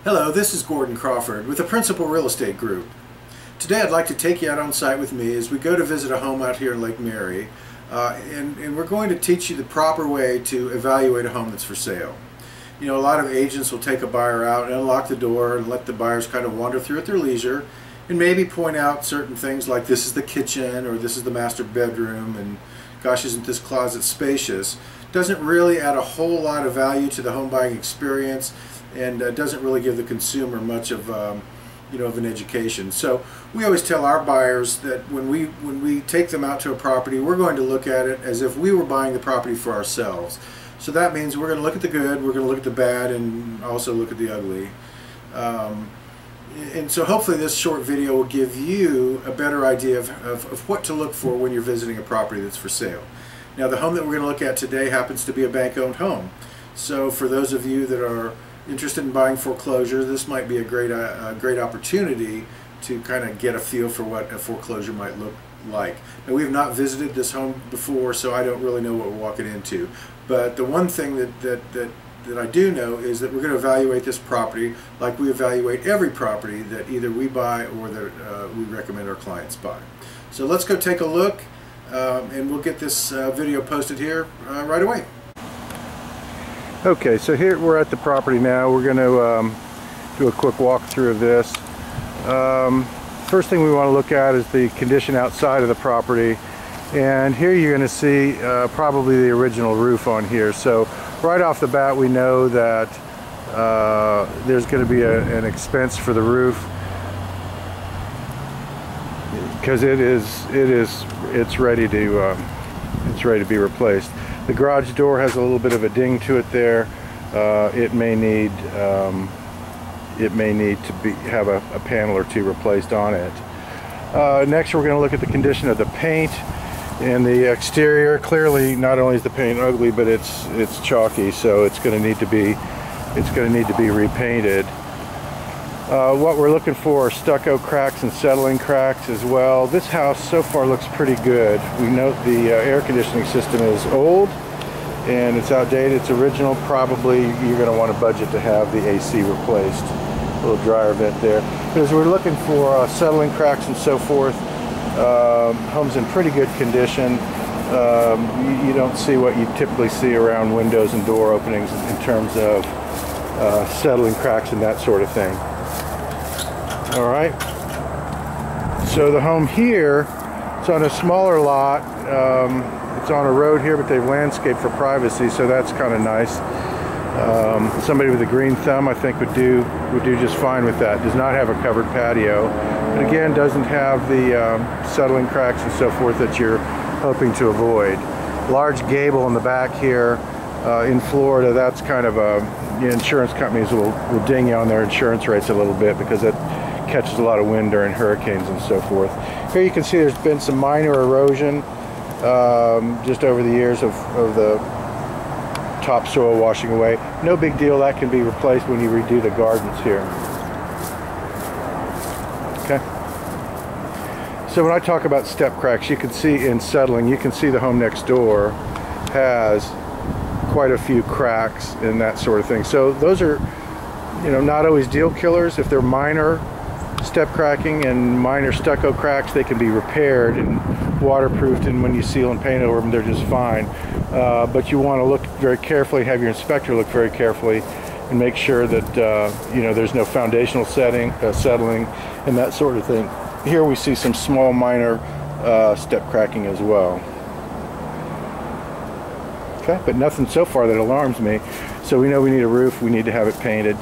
Hello, this is Gordon Crawford with the Principal Real Estate Group. Today I'd like to take you out on site with me as we go to visit a home out here in Lake Mary, and we're going to teach you the proper way to evaluate a home that's for sale. You know, a lot of agents will take a buyer out and unlock the door and let the buyers kind of wander through at their leisure and maybe point out certain things like this is the kitchen or this is the master bedroom and gosh, isn't this closet spacious. Doesn't really add a whole lot of value to the home buying experience and doesn't really give the consumer much of of an education. So we always tell our buyers that when we take them out to a property, we're going to look at it as if we were buying the property for ourselves. So that means we're going to look at the good, we're going to look at the bad, and also look at the ugly. And so hopefully this short video will give you a better idea of what to look for when you're visiting a property that's for sale. Now, the home that we're going to look at today happens to be a bank-owned home. So for those of you that are interested in buying foreclosure, this might be a great opportunity to kind of get a feel for what a foreclosure might look like. Now, we have not visited this home before, so I don't really know what we're walking into. But the one thing that I do know is that we're going to evaluate this property like we evaluate every property that either we buy or that we recommend our clients buy. So let's go take a look, and we'll get this video posted here right away. Okay, so here we're at the property now. We're going to do a quick walkthrough of this. First thing we want to look at is the condition outside of the property, and here you're going to see probably the original roof on here. So right off the bat we know that there's going to be an expense for the roof because it's ready to be replaced. The garage door has a little bit of a ding to it there. It may need to have a panel or two replaced on it. Next, we're going to look at the condition of the paint and the exterior. Clearly, not only is the paint ugly, but it's chalky, so it's going to need to be repainted. What we're looking for are stucco cracks and settling cracks as well. This house so far looks pretty good. We note the air conditioning system is old and it's outdated. It's original. Probably you're going to want to budget to have the AC replaced. A little dryer vent there. But as we're looking for settling cracks and so forth, home's in pretty good condition. You don't see what you typically see around windows and door openings in terms of settling cracks and that sort of thing. All right, so the home here, it's on a smaller lot. It's on a road here, but they've landscaped for privacy, so that's kind of nice. Somebody with a green thumb, I think, would do just fine with that. Does not have a covered patio, but again, doesn't have the settling cracks and so forth that you're hoping to avoid. Large gable in the back here. In Florida, that's kind of insurance companies will ding you on their insurance rates a little bit because it catches a lot of wind during hurricanes and so forth. Here you can see there's been some minor erosion just over the years of the topsoil washing away. No big deal, that can be replaced when you redo the gardens here. Okay. So when I talk about step cracks, you can see in settling, you can see the home next door has quite a few cracks and that sort of thing. So those are, not always deal killers. If they're minor step cracking and minor stucco cracks, they can be repaired and waterproofed, and when you seal and paint over them, they're just fine. But you want to look very carefully, have your inspector look very carefully and make sure that there's no foundational settling and that sort of thing. Here we see some small minor step cracking as well. Okay, but nothing so far that alarms me. So we know we need a roof, we need to have it painted.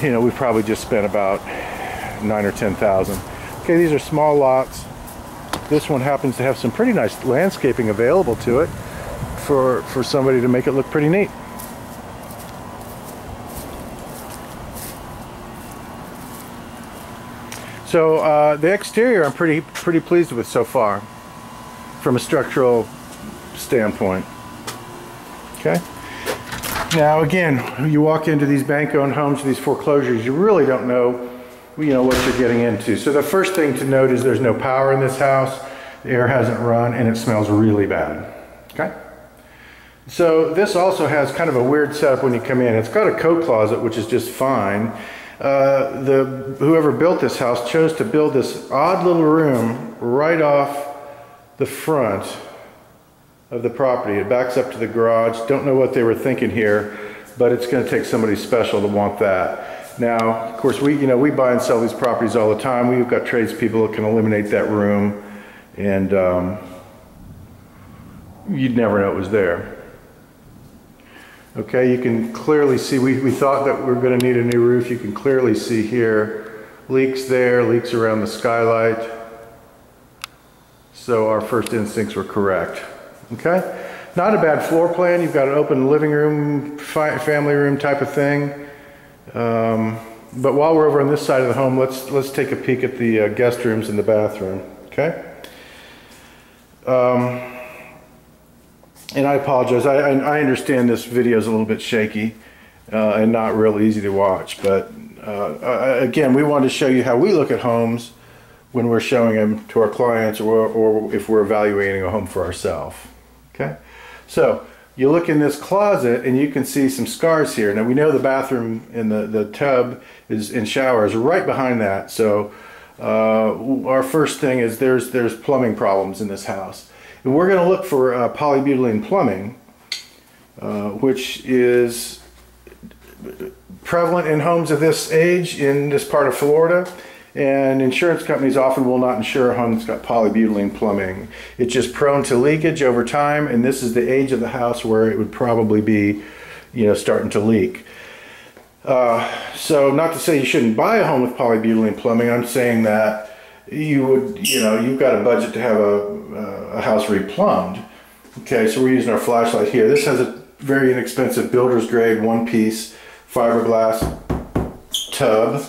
We've probably just spent about $9,000 or $10,000. Okay, these are small lots. This one happens to have some pretty nice landscaping available to it for somebody to make it look pretty neat. So the exterior I'm pretty pleased with so far from a structural standpoint. Okay. Now again, you walk into these bank-owned homes, these foreclosures, you really don't know, what you're getting into. So the first thing to note is there's no power in this house, the air hasn't run, and it smells really bad. Okay. So this also has kind of a weird setup when you come in. It's got a coat closet, which is just fine. Whoever built this house chose to build this odd little room right off the front of the property. It backs up to the garage. Don't know what they were thinking here, but it's going to take somebody special to want that. Now, of course, we buy and sell these properties all the time. We've got tradespeople that can eliminate that room, and you'd never know it was there. Okay, you can clearly see, we thought that we were going to need a new roof. You can clearly see here, leaks there, leaks around the skylight. So our first instincts were correct. Okay, not a bad floor plan. You've got an open living room, family room type of thing. But while we're over on this side of the home, let's take a peek at the guest rooms and the bathroom. Okay. And I apologize. I understand this video is a little bit shaky and not real easy to watch. But again, we wanted to show you how we look at homes when we're showing them to our clients, or if we're evaluating a home for ourselves. Okay. So you look in this closet and you can see some scars here. Now we know the bathroom and the tub and shower is right behind that. So our first thing is there's plumbing problems in this house. And we're going to look for polybutylene plumbing, which is prevalent in homes of this age in this part of Florida. And insurance companies often will not insure a home that's got polybutylene plumbing. It's just prone to leakage over time, and this is the age of the house where it would probably be, starting to leak. So not to say you shouldn't buy a home with polybutylene plumbing. I'm saying that you've got a budget to have a house replumbed. Okay, so we're using our flashlight here. This has a very inexpensive builder's grade one-piece fiberglass tub.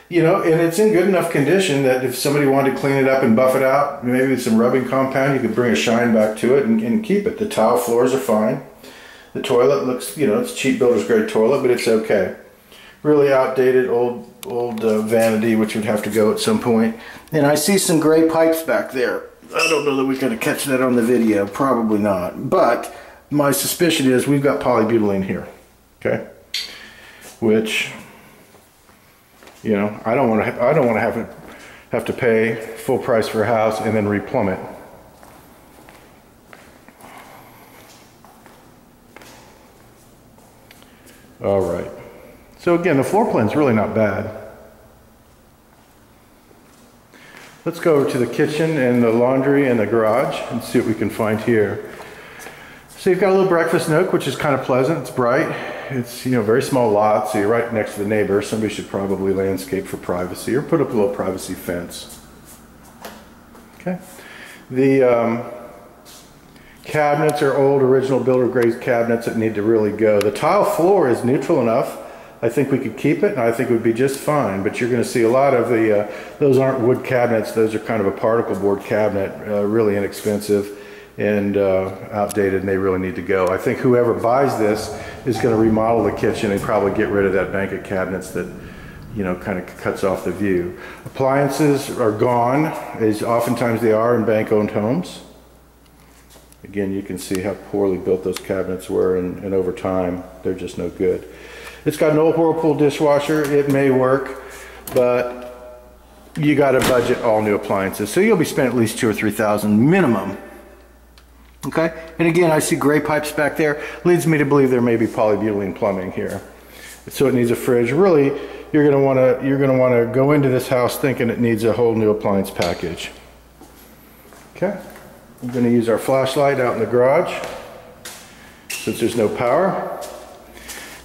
And it's in good enough condition that if somebody wanted to clean it up and buff it out, maybe with some rubbing compound, you could bring a shine back to it and keep it. The tile floors are fine. The toilet looks, it's cheap builder's grade toilet, but it's okay. Really outdated old vanity, which would have to go at some point. And I see some gray pipes back there. I don't know that we're going to catch that on the video. Probably not. But my suspicion is we've got polybutylene here. Okay, which I don't want to have to pay full price for a house and then replumb it. All right. So again, the floor plan's really not bad. Let's go over to the kitchen and the laundry and the garage and see what we can find here. So you've got a little breakfast nook, which is kind of pleasant. It's bright. It's, very small lot, so you're right next to the neighbor. Somebody should probably landscape for privacy or put up a little privacy fence. Okay. The cabinets are old, original builder grade cabinets that need to really go. The tile floor is neutral enough. I think we could keep it, and I think it would be just fine. But you're going to see a lot of the, those aren't wood cabinets. Those are kind of a particle board cabinet, really inexpensive and outdated, and they really need to go. I think whoever buys this is going to remodel the kitchen and probably get rid of that bank of cabinets that, kind of cuts off the view. Appliances are gone, as oftentimes they are in bank-owned homes. Again, you can see how poorly built those cabinets were, and over time, they're just no good. It's got an old Whirlpool dishwasher. It may work, but you got to budget all new appliances. So you'll be spending at least $2,000 or $3,000 minimum. Okay, and again, I see gray pipes back there. Leads me to believe there may be polybutylene plumbing here. So it needs a fridge. Really, you're going to want to go into this house thinking it needs a whole new appliance package. Okay, we're going to use our flashlight out in the garage since there's no power.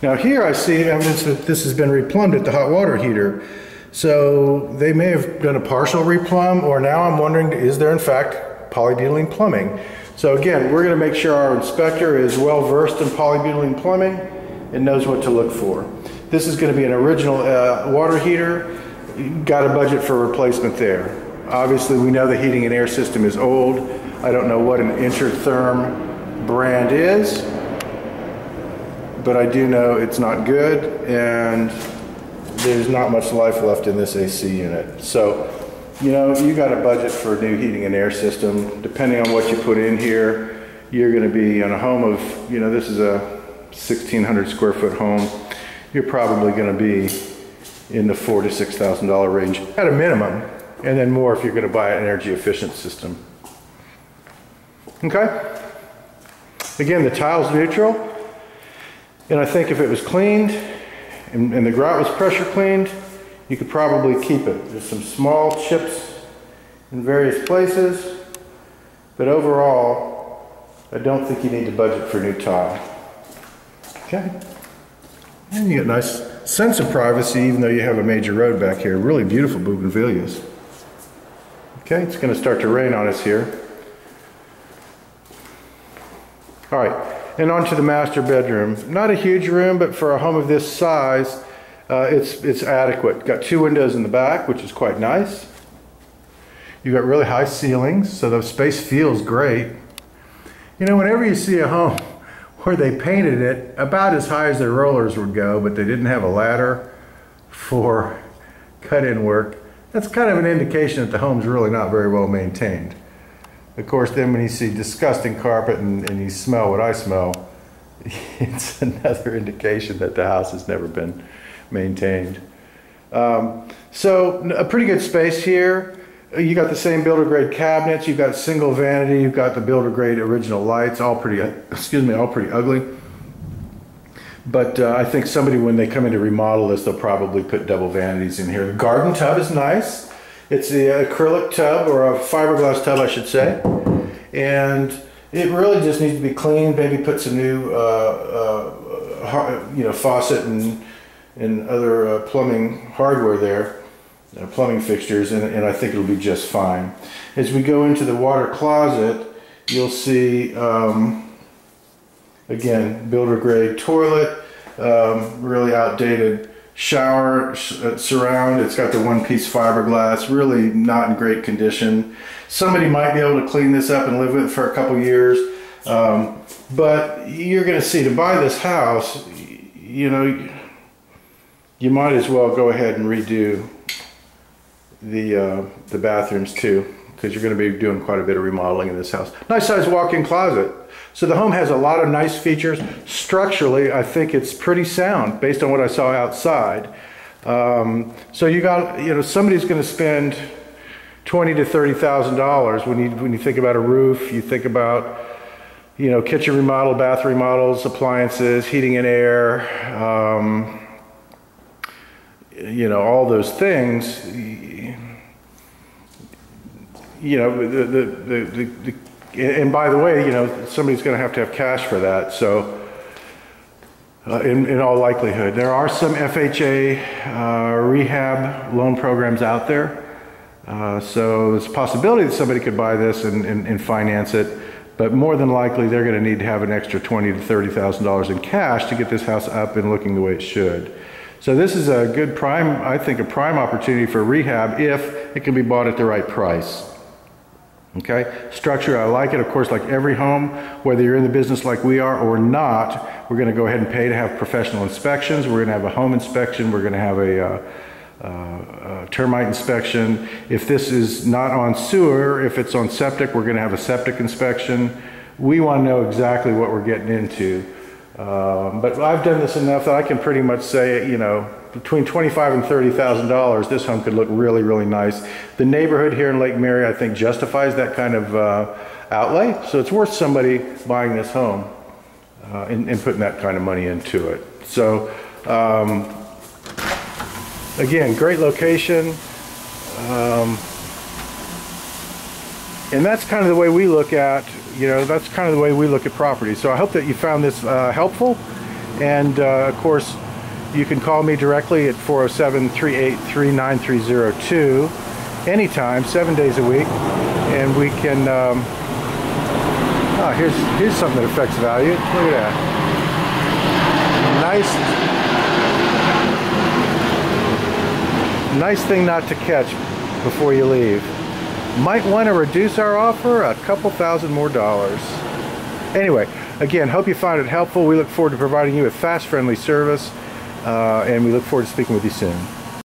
Now here I see evidence that this has been replumbed at the hot water heater. So they may have done a partial replumb, or now I'm wondering, is there in fact polybutylene plumbing? So again, we're going to make sure our inspector is well versed in polybutylene plumbing and knows what to look for. This is going to be an original water heater. Got a budget for replacement there. Obviously we know the heating and air system is old. I don't know what an Intertherm brand is, but I do know it's not good, and there's not much life left in this AC unit. So, you got a budget for a new heating and air system. Depending on what you put in here, you're going to be on a home of, you know, this is a 1,600 square foot home. You're probably going to be in the $4,000 to $6,000 range at a minimum, and then more if you're going to buy an energy efficient system. Okay? Again, the tile's neutral, and I think if it was cleaned and the grout was pressure cleaned, you could probably keep it. There's some small chips in various places, but overall, I don't think you need to budget for new tile. Okay? And you get a nice sense of privacy even though you have a major road back here. Really beautiful bougainvilleas. Okay, it's going to start to rain on us here. All right, and on to the master bedroom. Not a huge room, but for a home of this size, it's adequate. Got 2 windows in the back, which is quite nice. You've got really high ceilings, so the space feels great. You know, whenever you see a home where they painted it about as high as their rollers would go, but they didn't have a ladder for cut-in work, that's kind of an indication that the home's really not very well maintained. Of course, then when you see disgusting carpet and you smell what I smell, it's another indication that the house has never been maintained. So a pretty good space here. You got the same builder grade cabinets, you've got single vanity, you've got the builder grade original lights, all pretty ugly. But I think somebody, when they come in to remodel this, they'll probably put double vanities in here. The garden tub is nice. It's the acrylic tub, or a fiberglass tub, I should say. And it really just needs to be cleaned, maybe put some new faucet and other plumbing hardware there. Plumbing fixtures, and I think it'll be just fine. As we go into the water closet, you'll see, again, builder grade toilet, really outdated shower surround. It's got the one-piece fiberglass, really not in great condition. Somebody might be able to clean this up and live with it for a couple years, but you're going to see, to buy this house, you know, you might as well go ahead and redo the bathrooms too, because you're going to be doing quite a bit of remodeling in this house. Nice size walk-in closet. So the home has a lot of nice features. Structurally, I think it's pretty sound based on what I saw outside. So you got, you know, somebody's going to spend $20,000 to $30,000 when you think about a roof. You think about, you know, kitchen remodel, bath remodels, appliances, heating and air. You know, all those things. You know, and by the way, you know, somebody's going to have cash for that. So, in all likelihood, there are some FHA rehab loan programs out there. So there's a possibility that somebody could buy this and finance it, but more than likely they're going to need to have an extra $20,000 to $30,000 in cash to get this house up and looking the way it should. So this is a good prime, I think, a prime opportunity for rehab if it can be bought at the right price. Okay, structure, I like it. Of course, like every home, whether you're in the business like we are or not, we're going to go ahead and pay to have professional inspections. We're going to have a home inspection. We're going to have a termite inspection. If this is not on sewer, if it's on septic, we're going to have a septic inspection. We want to know exactly what we're getting into. But I've done this enough that I can pretty much say, you know, between $25,000 and $30,000, this home could look really, really nice. The neighborhood here in Lake Mary, I think, justifies that kind of outlay. So it's worth somebody buying this home and putting that kind of money into it. So, again, great location. And that's kind of the way we look at, you know, that's kind of the way we look at property. So I hope that you found this helpful. And of course, you can call me directly at 407-383-9302 anytime, 7 days a week, and we can, here's something that affects value. Look at that. Nice thing not to catch before you leave. Might want to reduce our offer a couple thousand more dollars. Anyway, again, hope you found it helpful. We look forward to providing you with fast, friendly service. And we look forward to speaking with you soon.